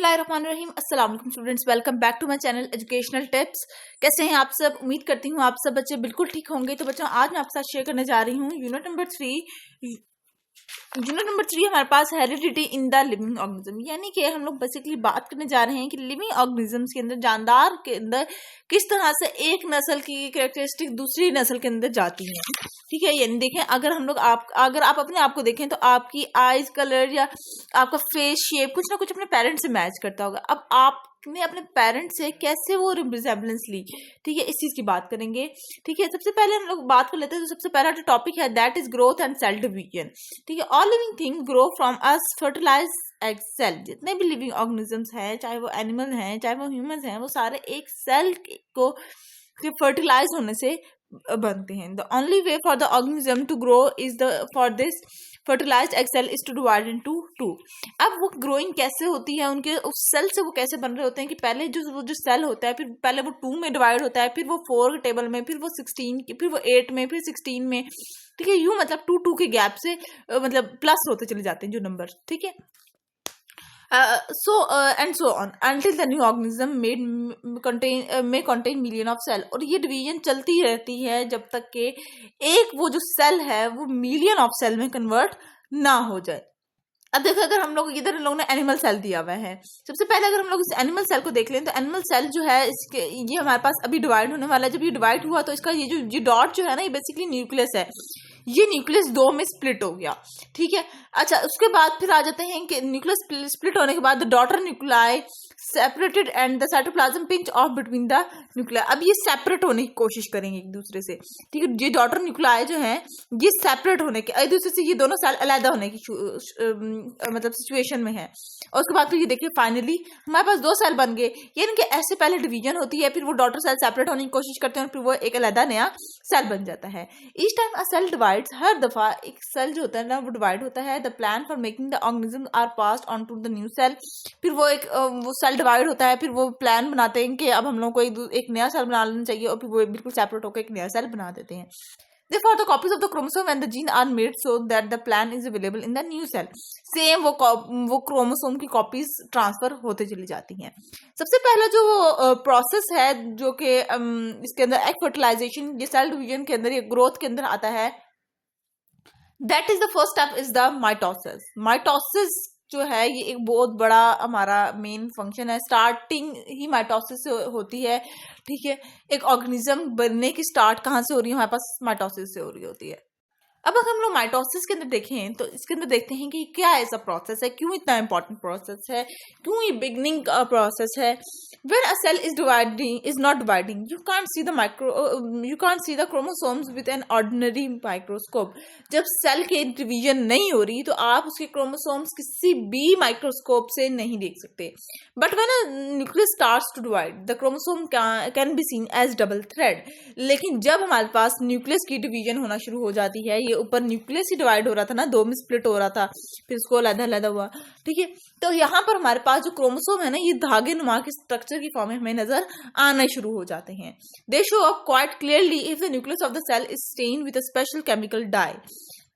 बिस्मिल्लाहिर्रहमानिर्रहीम। अस्सलाम वालेकुम students, welcome back to my channel educational tips. कैसे हैं आप सब? उम्मीद करती हूँ आप सब बच्चे बिल्कुल ठीक होंगे। तो बच्चों, आज मैं आपके साथ शेयर करने जा रही हूँ यूनिट नंबर 3 हमारे पास heredity in the living organism, यानी कि हम लोग बेसिकली बात करने जा रहे हैं कि लिविंग ऑर्गेनिजम्स के अंदर, जानदार के अंदर किस तरह से एक नस्ल की कैरेक्टरिस्टिक दूसरी नस्ल के अंदर जाती है। ठीक है, यानी देखें, अगर आप अपने आप को देखें तो आपकी आईज कलर या आपका फेस शेप कुछ ना कुछ अपने पेरेंट्स से मैच करता होगा। अब आपने अपने पेरेंट्स से कैसे वो रिजेम्बलेंस ली, ठीक है, इस चीज की बात करेंगे। ठीक है, सबसे पहले हम लोग बात कर लेते हैं। तो सबसे पहला जो टॉपिक है that is growth and cell division. ठीक है, all living thing grow from us fertilize egg cell. जितने भी लिविंग ऑर्गेनिजम्स हैं, चाहे वो एनिमल हैं चाहे वो ह्यूमंस हैं, वो सारे एक सेल को फर्टिलाइज होने से बनते हैं। The only way for the organism to grow is for this fertilized egg cell is to divide into two. अब वो ग्रोइंग कैसे होती है, उनके उस सेल से वो कैसे बन रहे होते हैं कि पहले जो सेल होता है, फिर पहले वो 2 में डिवाइड होता है, फिर वो 4 टेबल में, फिर वो 16, फिर वो 8 में, फिर 16 में। ठीक है, यूं मतलब 2 के गैप से मतलब प्लस होते चले जाते हैं जो नंबर। ठीक है, and so on until the new organism may contain million of cell। और ये डिवीजन चलती रहती है जब तक के एक वो जो सेल है वो मिलियन ऑफ सेल में कन्वर्ट ना हो जाए। अब देखो, अगर हम लोग इधर लोगों ने एनिमल सेल दिया हुआ है, सबसे पहले अगर हम लोग इस एनिमल सेल को देख लें तो एनिमल सेल जो है इसके ये हमारे पास अभी डिवाइड होने वाला है। जब ये डिवाइड हुआ तो इसका ये डॉट जो है ना, ये बेसिकली न्यूक्लियस है। ये न्यूक्लियस 2 में स्प्लिट हो गया। ठीक है, अच्छा, उसके बाद फिर आ जाते हैं कि न्यूक्लियस स्प्लिट होने के बाद daughter nuclei separated and the cytoplasm pinch off between the nuclei. अब ये सेपरेट होने की कोशिश करेंगे एक दूसरे से। ठीक है, ये डॉटर न्यूक्लियाई जो है ये सेपरेट होने के, एक दूसरे से ये दोनों सेल अलग होने की मतलब सिचुएशन में है। और उसके बाद फिर ये देखिए फाइनली हमारे पास 2 सेल बन गए। यानी कि ऐसे पहले डिवीजन होती है, फिर वो डॉटर सेल सेपरेट होने की कोशिश करते हैं और फिर वो एक अलग नया सेल बन जाता है। ईच टाइम अ सेल डिवाइड्स, हर दफा एक सेल जो होता है ना वो डिवाइड होता है। The plan for making the organism are passed on to the new cell. फिर वो सेल डिवाइड होता है, फिर वो प्लान बनाते हैं कि अब हम लोग को एक नया सेल बना लेना चाहिए, और फिर वो बिल्कुल सेपरेट होकर एक नया सेल बना देते हैं। Therefore, the copies of the chromosome and the gene are made so that the plan is available in the new cell. Same वो क्रोमोसोम की कॉपीज ट्रांसफर होते चली जाती हैं। सबसे पहला जो प्रोसेस है जो कि इसके अंदर एग फर्टिलाइजेशन, ये सेल डिवीजन के अंदर, ये ग्रोथ के अंदर आता है, that is the first step is the mitosis. Mitosis जो है ये एक बहुत बड़ा हमारा मेन फंक्शन है। स्टार्टिंग ही माइटोसिस से होती है। ठीक है, एक ऑर्गेनिज्म बनने की स्टार्ट कहाँ से हो रही है? हमारे पास माइटोसिस से हो रही होती है। अब अगर हम लोग माइटोसिस के अंदर देखें तो इसके अंदर देखते हैं कि क्या ऐसा प्रोसेस है, क्यों इतना इंपॉर्टेंट प्रोसेस है, क्यों ये बिगनिंग का प्रोसेस है। When a cell is not dividing, you can't see the chromosomes with an ordinary microscope। जब सेल के डिवीजन नहीं हो रही तो आप उसके क्रोमोसोम्स किसी भी माइक्रोस्कोप से नहीं देख सकते। But when a nucleus starts to divide, the chromosome can be seen as double thread। लेकिन जब हमारे पास न्यूक्लियस की डिवीजन होना शुरू हो जाती है, ये ऊपर न्यूक्लियस ही डिवाइड हो रहा था ना, 2 में स्प्लिट हो रहा था, फिर उसको अलग हुआ। ठीक है, तो यहाँ पर हमारे पास जो क्रोमोसोम है ना, ये धागे नुमा के स्ट्रक्चर की फॉर्म में हमें नजर आने शुरू हो जाते हैं। They show up quite clearly if the nucleus of the cell is stained with a special chemical dye.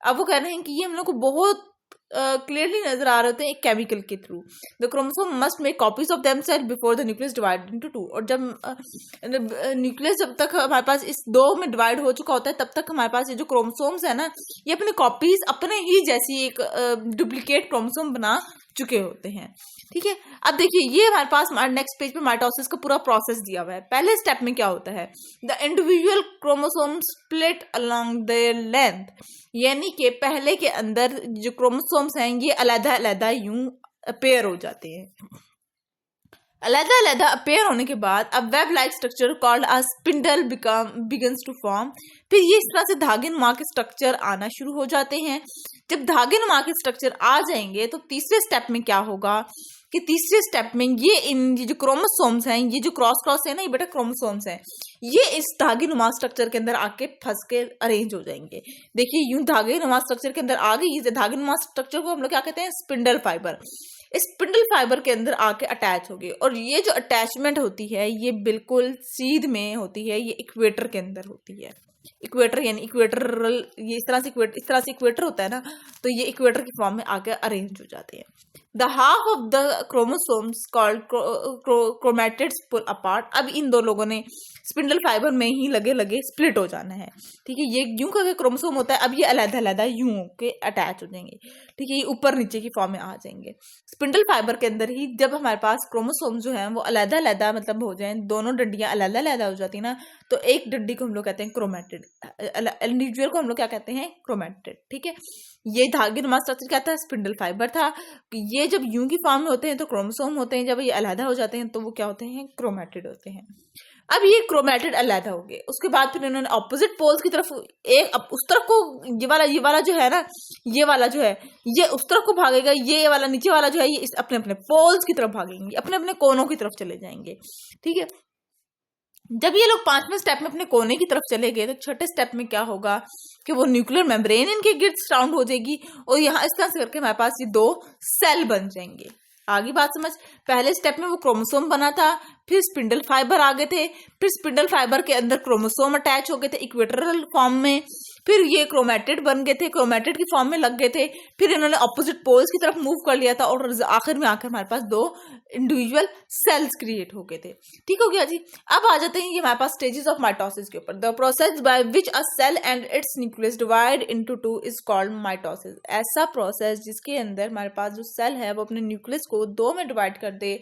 अब वो कह रहे हैं कि ये हम लोग को बहुत क्लियरली नजर आ रहे होते हैं एक केमिकल के थ्रू। The chromosome must make copies of themselves before the nucleus divide into 2। और जब न्यूक्लियस जब तक हमारे पास इस 2 में डिवाइड हो चुका होता है, तब तक हमारे पास ये जो क्रोमोसोम्स है ना, ये अपने कॉपीज अपने ही जैसी एक डुप्लीकेट क्रोमोसोम बना चुके होते हैं। ठीक है, अब देखिए ये हमारे पास नेक्स्ट पेज पे माइटोसिस का पूरा प्रोसेस दिया हुआ है। पहले स्टेप में क्या होता है? The individual chromosome split along there length. यानी कि पहले के अंदर जो क्रोमोसोम्स हैं ये अलग यूं अपेयर हो जाते हैं। अलग अपेयर होने के बाद अब web like structure called a spindle begins to form. फिर ये इस तरह से धागे नुमा के स्ट्रक्चर आना शुरू हो जाते हैं। जब धागे नुमा के स्ट्रक्चर आ जाएंगे तो तीसरे स्टेप में क्या होगा कि तीसरे स्टेप में ये जो क्रोमोसोम्स हैं, ये जो क्रॉस है ना, ये बेटा क्रोमोसोम्स हैं, ये इस धागे नुमा स्ट्रक्चर के अंदर आके फंस के अरेंज हो जाएंगे। देखिए यूं धागे नुमा स्ट्रक्चर के अंदर आ गई। धागे नुमा स्ट्रक्चर को हम लोग क्या कहते हैं? Spindle fibre. इस स्पिंडल फाइबर के अंदर आके अटैच होगी, और ये जो अटैचमेंट होती है ये बिल्कुल सीध में होती है, ये इक्वेटर के अंदर होती है। इक्वेटर यानी इक्वेटरल, ये इस तरह से इक्वेटर होता है ना, तो ये इक्वेटर की फॉर्म में आकर अरेंज हो जाते हैं। The half of the chromosomes called chromatids pull apart. अब इन दो लोगों ने स्पिंडल फाइबर में ही लगे लगे स्प्लिट हो जाना है, ठीक है। ये यूं का क्रोमोसोम होता है, अब ये अलग अलग यूं के अटैच हो जाएंगे, ठीक है, ये ऊपर नीचे की फॉर्म में आ जाएंगे। स्पिंडल फाइबर के अंदर ही जब हमारे पास क्रोमोसोम जो है वो अलग अलग मतलब हो जाए, दोनों डंडियां अलग अलग हो जाती है ना, तो एक डंडी को हम लोग कहते हैं क्रोमैटिड, इंडिविजुअल को हम लोग क्या कहते हैं, क्रोमैटिड, ठीक है। ये धागे नुमा स्ट्रक्चर क्या था, स्पिंडल फाइबर था। ये जब यूं की फॉर्म में होते हैं तो क्रोमोसोम होते हैं, जब ये अलहदा हो जाते हैं तो वो क्या होते हैं, क्रोमैटिड होते हैं। अब ये क्रोमैटिड अलहदा हो गए, उसके बाद फिर इन्होंने ऑपोजिट पोल्स की तरफ एक, अब उस तरफ को ये वाला जो है ना, ये वाला जो है ये उस तरफ को भागेगा, ये वाला नीचे वाला जो है ये अपने अपने पोल्स की तरफ भागेंगे, अपने अपने कोनों की तरफ चले जाएंगे, ठीक है। जब ये लोग 5वें स्टेप में अपने कोने की तरफ चले गए तो छठे स्टेप में क्या होगा कि वो न्यूक्लियर मेम्ब्रेन इनके गिर्द सराउंड हो जाएगी और यहाँ इस तरह से करके हमारे पास ये 2 सेल बन जाएंगे। आगे बात समझ, पहले स्टेप में वो क्रोमोसोम बना था, फिर स्पिंडल फाइबर आ गए थे, फिर स्पिंडल फाइबर के अंदर क्रोमोसोम अटैच हो गए थे इक्वेटोरियल फॉर्म में, फिर ये क्रोमैटिड बन गए थे, क्रोमैटिड की फॉर्म में लग गए थे, फिर इन्होंने ऑपोजिट पोल्स की तरफ मूव कर लिया था और आखिर में आकर हमारे पास 2 इंडिविजुअल सेल्स क्रिएट हो गए थे, ठीक हो गया जी। अब आ जाते हैं ये हमारे पास स्टेजेस ऑफ माइटोसिस के ऊपर। The process by which a cell and its nucleus divide into 2 is called mitosis. ऐसा प्रोसेस जिसके अंदर हमारे पास जो सेल है वो अपने न्यूक्लियस को 2 में डिवाइड कर दे,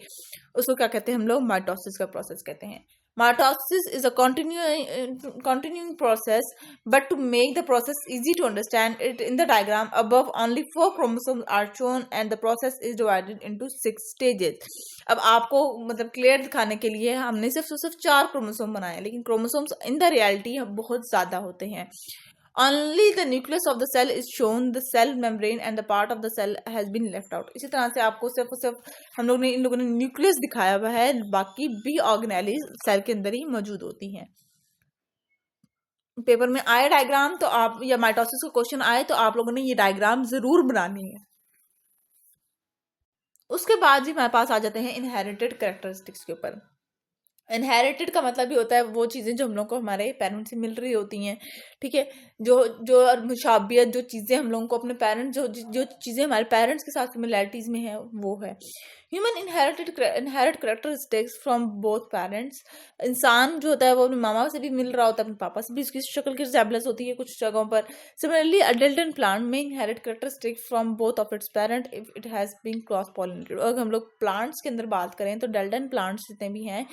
उसको क्या कहते हैं हम लोग, माइटोसिस का प्रोसेस कहते हैं। Mitosis is a continuing process, but to make the process easy to understand it, in the diagram above only 4 chromosomes are shown and the process is divided into 6 stages. अब आपको मतलब clear दिखाने के लिए हमने सिर्फ 4 क्रोमोसोम बनाए, लेकिन क्रोमोसोम्स इन द रियलिटी बहुत ज्यादा होते हैं। Only the nucleus of the cell is shown, the cell membrane and the part of the cell has been left out. इसी तरह से आपको सिर्फ हम लोग ने इन लोगों ने न्यूक्लियस दिखाया हुआ है, बाकी भी ऑर्गेनेली सेल के अंदर ही मौजूद होती हैं। पेपर में आए डायग्राम तो आप, या माइटोसिस का क्वेश्चन आए तो आप लोगों ने ये डायग्राम जरूर बनानी है। उसके बाद ही हमारे पास आ जाते हैं इनहेरिटेड कैरेक्टरिस्टिक्स के ऊपर। इनहेरिटेड का मतलब भी होता है वो चीज़ें जो हम लोग को हमारे पेरेंट्स से मिल रही होती हैं, ठीक है। जो जो मुशाबियत, जो चीज़ें हम लोगों को अपने पेरेंट्स, जो चीज़ें हमारे पेरेंट्स के साथ सिमिलैरिटीज़ में है वो है। Human inherit characteristics from both parents. इंसान जो होता है वो अपने मामा से भी मिल रहा होता है, अपने पापा से भी उसकी शक्ल की रिजेम्बलेंस होती है कुछ जगहों पर। सिमिलरली अडल्ट एंड प्लांट में inherit characteristic from both of its parent if it has been cross pollinated. अगर हम लोग प्लांट्स के अंदर बात करें तो अडल्ट एंड प्लांट्स जितने भी हैं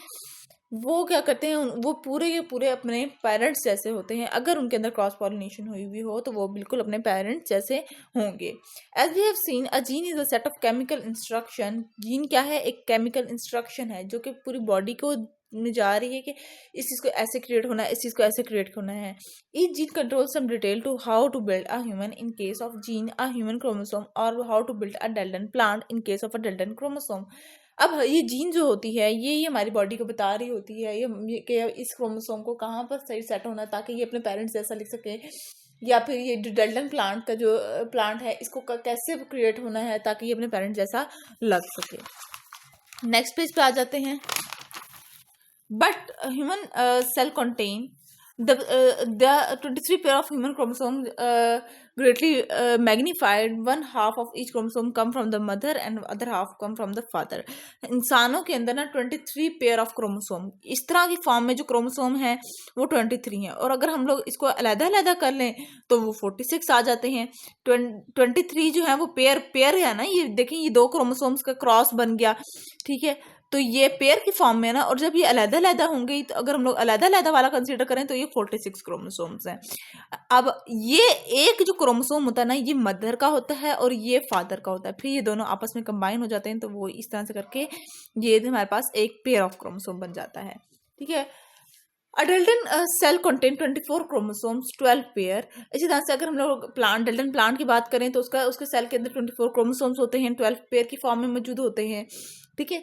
वो क्या करते हैं, वो पूरे के पूरे अपने पेरेंट्स जैसे होते हैं। अगर उनके अंदर क्रॉस पॉलिनेशन हुई हुई हो तो वो बिल्कुल अपने पेरेंट्स जैसे होंगे। As we have seen, a gene is a set of chemical instruction. Gene क्या है, एक केमिकल इंस्ट्रक्शन है जो कि पूरी बॉडी को में जा रही है कि इस चीज़ को ऐसे क्रिएट होना है, इस चीज़ को ऐसे क्रिएट होना है। Each gene control some detail to how to build a human in case of gene a human chromosome, और how to build a delton plant in case of a delton chromosome. अब ये gene जो होती है ये हमारी body को बता रही होती है ये कि इस क्रोमोसोम को कहाँ पर सही सेट होना है ताकि ये अपने पेरेंट्स जैसा लिख सके, या फिर ये डेल्टन प्लांट का जो प्लांट है इसको कैसे क्रिएट होना है ताकि ये अपने पेरेंट्स जैसा लग सके। नेक्स्ट पेज पे आ जाते हैं। But human cell contain the 23 pair of human chromosomes greatly magnified. One half of each chromosome come from the mother and other half come from the father. इंसानों के अंदर ना 23 पेयर ऑफ क्रोमोसोम, इस तरह की फॉर्म में जो chromosome है वो 23 हैं, और अगर हम लोग इसको अलग-अलग कर लें तो वो 46 आ जाते हैं। 23 जो है वो पेयर है ना, ये देखें ये 2 क्रोमोसोम्स का क्रॉस बन गया, ठीक है, तो ये पेयर की फॉर्म में ना, और जब ये अलग-अलग होंगे तो अगर हम लोग अलग-अलग वाला कंसीडर करें तो ये 46 क्रोमोसोम्स हैं। अब ये एक जो क्रोमोसोम होता है ना ये मदर का होता है और ये फादर का होता है, फिर ये दोनों आपस में कंबाइन हो जाते हैं, तो वो इस तरह से करके ये हमारे पास एक पेयर ऑफ क्रोमोसोम बन जाता है, ठीक है। अडल्टन सेल कंटेन 24 क्रोमोसोम्स 12 पेयर। इसी तरह से अगर हम लोग डेल्टन प्लांट की बात करें तो उसके सेल के अंदर 24 क्रोमोसोम्स होते हैं, 12 पेयर की फॉर्म में मौजूद होते हैं, ठीक है।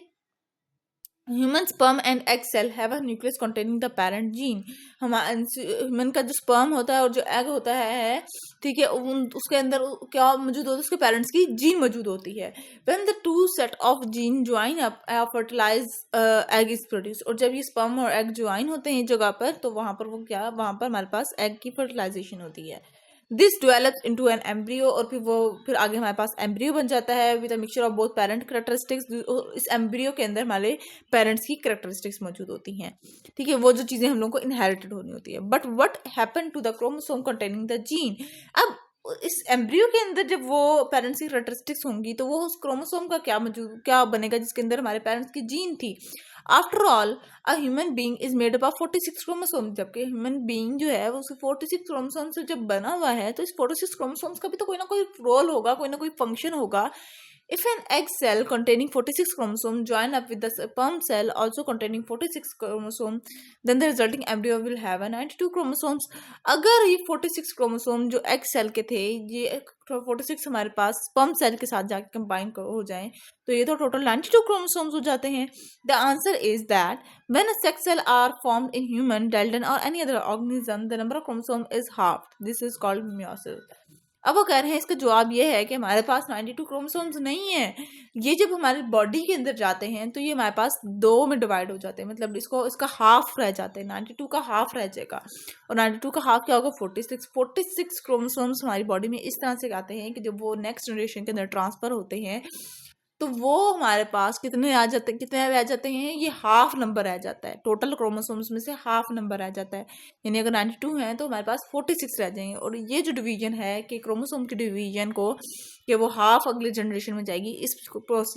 Human sperm and egg cell have a nucleus containing the parent gene. Human का जो स्पर्म होता है और जो एग होता है, ठीक है, उसके अंदर क्या मौजूद होता है, उसके पेरेंट्स की जीन मौजूद होती है। When the 2 set of gene join up fertilize egg is produce. और जब ये स्पर्म और एग ज्वाइन होते हैं जगह पर तो वहां पर वो क्या, वहां पर हमारे पास एग की फर्टिलाइजेशन होती है। This develops into an embryo, और फिर आगे हमारे पास एम्ब्रियो बन जाता है with a mixture of both parent characteristics. इस एम्ब्रियो के अंदर हमारे पेरेंट्स की कैरेक्टरिस्टिक्स मौजूद होती हैं, ठीक है, वो जो चीज़ें हम लोग को इनहेरिटेड होनी होती है। But what happen to the chromosome containing the gene, अब इस एम्ब्रियो के अंदर जब वो पेरेंट्स की कैरेक्टरिस्टिक्स होंगी तो वो उस क्रोमोसोम का क्या बनेगा जिसके अंदर हमारे पेरेंट्स की जीन थी। After all a human being is made up of 46 chromosome, जबकि ह्यूमन बीइंग जो है वो उसके 46 क्रोमोसोम से जब बना हुआ है, तो इस 46 क्रोमोसोम्स का भी तो कोई ना कोई रोल होगा, कोई ना कोई फंक्शन होगा। If an egg cell containing 46 chromosomes join up with the sperm cell also containing 46 chromosome, then the resulting embryo will have a 92 chromosomes। अगर ये 46 क्रोमोसोम जो एग सेल के थे, ये 46 हमारे पास स्पर्म सेल के साथ जाके कंबाइन हो जाएं, तो ये तो टोटल 92 क्रोमोसोम्स हो जाते हैं। The answer is that when a sex cell are formed in human, delta or any other organism, the number of chromosome is halved. This is called meiosis। अब वो कह रहे हैं इसका जवाब ये है कि हमारे पास 92 क्रोमोसोम्स नहीं है, ये जब हमारी बॉडी के अंदर जाते हैं तो ये हमारे पास दो में डिवाइड हो जाते हैं, मतलब इसका हाफ रह जाते हैं, 92 का हाफ रह जाएगा। और 92 का हाफ क्या होगा, 46 क्रोमोसोम्स हमारी बॉडी में इस तरह से आते हैं कि जब वो नेक्स्ट जनरेशन के अंदर ट्रांसफर होते हैं तो वो हमारे पास कितने रह जाते हैं, ये हाफ नंबर रह जाता है, टोटल क्रोमोसोम्स में से हाफ नंबर रह जाता है। यानी अगर 92 है तो हमारे पास 46 रह जाएंगे। और ये जो डिवीजन है कि क्रोमोसोम की डिवीजन को कि वो हाफ अगले जनरेशन में जाएगी,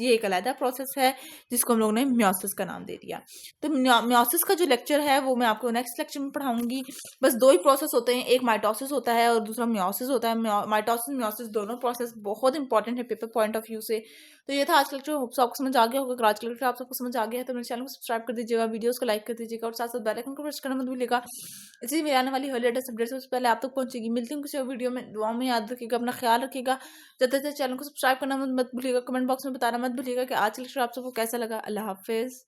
ये एक अलग प्रोसेस है जिसको हम लोगों ने म्योसिस का नाम दे दिया। तो म्योसिस का जो लेक्चर है वो मैं आपको नेक्स्ट लेक्चर में पढ़ाऊंगी। बस दो ही प्रोसेस होते हैं, एक माइटोसिस होता है और दूसरा म्योसिस होता है। माइटोसिस म्योसिस दोनों प्रोसेस बहुत इंपॉर्टेंट है पेपर पॉइंट ऑफ व्यू से। तो ये था आज का लेक्चर, होप सो आपको समझ आ गया होगा। अगर आज का लेक्चर आप सबको समझ आ गया है तो मेरे चैनल को सब्सक्राइब कर दीजिएगा, वीडियोस को लाइक कर दीजिएगा और साथ साथ बेल आइकन को प्रेस करना मत भूलिएगा। इसी में आने वाली हर लेटेस्ट अपडेट्स सबसे पहले आप तक पहुंचेगी। मिलती हूँ किसी और वीडियो में, दुआ में याद रखिएगा, अपना ख्याल रखिएगा। जब तक चैनल को सब्सक्राइब करना मत भूलिएगा, कमेंट बॉक्स में बताना मत भूलिएगा कि आज का लेक्चर आप सबको कैसा लगा। अल्लाह हाफिज़।